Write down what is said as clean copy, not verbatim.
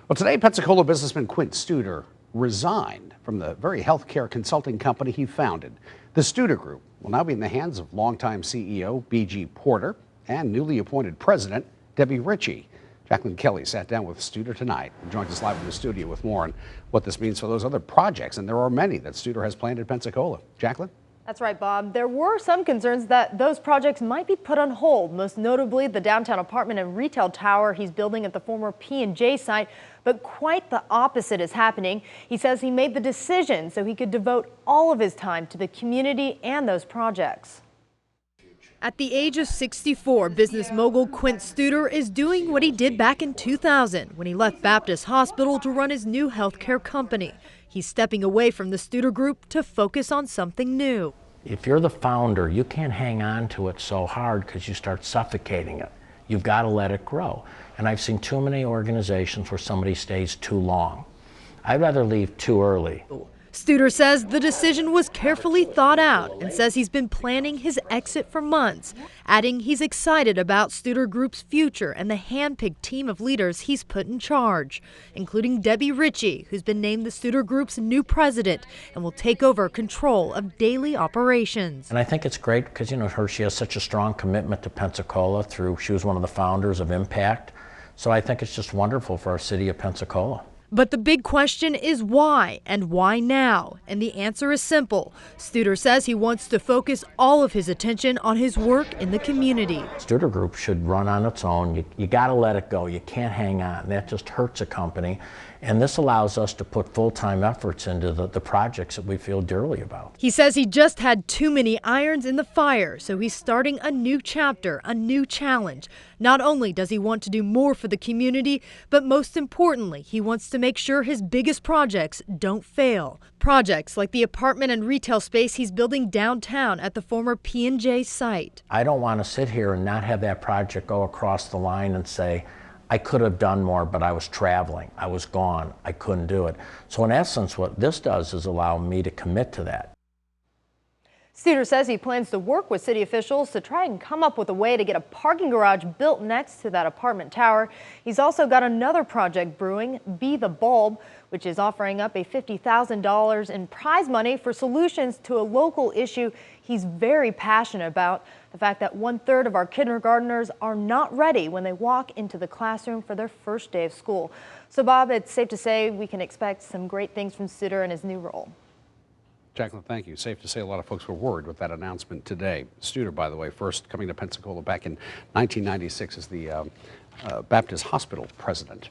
Well, today, Pensacola businessman Quint Studer resigned from the very healthcare consulting company he founded. The Studer Group will now be in the hands of longtime CEO B.G. Porter and newly appointed president Debbie Ritchie. Jacqueline Kelly sat down with Studer tonight and joins us live in the studio with more on what this means for those other projects, and there are many that Studer has planned in Pensacola. Jacqueline? That's right, Bob. There were some concerns that those projects might be put on hold, most notably the downtown apartment and retail tower he's building at the former P&J site. But quite the opposite is happening. He says he made the decision so he could devote all of his time to the community and those projects. At the age of 64, business mogul Quint Studer is doing what he did back in 2000 when he left Baptist Hospital to run his new healthcare company. He's stepping away from the Studer Group to focus on something new. If you're the founder, you can't hang on to it so hard because you start suffocating it. You've got to let it grow. And I've seen too many organizations where somebody stays too long. I'd rather leave too early. Studer says the decision was carefully thought out and says he's been planning his exit for months, adding he's excited about Studer Group's future and the hand-picked team of leaders he's put in charge, including Debbie Ritchie, who's been named the Studer Group's new president and will take over control of daily operations. And I think it's great because, she has such a strong commitment to Pensacola she was one of the founders of Impact. So I think it's just wonderful for our city of Pensacola. But the big question is why, and why now? And the answer is simple. Studer says he wants to focus all of his attention on his work in the community. Studer Group should run on its own. You got to let it go. You can't hang on. That just hurts a company. And this allows us to put full-time efforts into the projects that we feel dearly about. He says he just had too many irons in the fire, so he's starting a new chapter, a new challenge. Not only does he want to do more for the community, but most importantly, he wants to make sure his biggest projects don't fail. Projects like the apartment and retail space he's building downtown at the former P&J site. I don't want to sit here and not have that project go across the line and say, I could have done more, but I was traveling, I was gone, I couldn't do it. So in essence, what this does is allow me to commit to that. Studer says he plans to work with city officials to try and come up with a way to get a parking garage built next to that apartment tower. He's also got another project brewing, Be the Bulb, which is offering up a $50,000 in prize money for solutions to a local issue he's very passionate about. The fact that 1/3 of our kindergartners are not ready when they walk into the classroom for their first day of school. So, Bob, it's safe to say we can expect some great things from Studer in his new role. Jacqueline, thank you. Safe to say a lot of folks were worried with that announcement today. Studer, by the way, first coming to Pensacola back in 1996 as the Baptist Hospital president.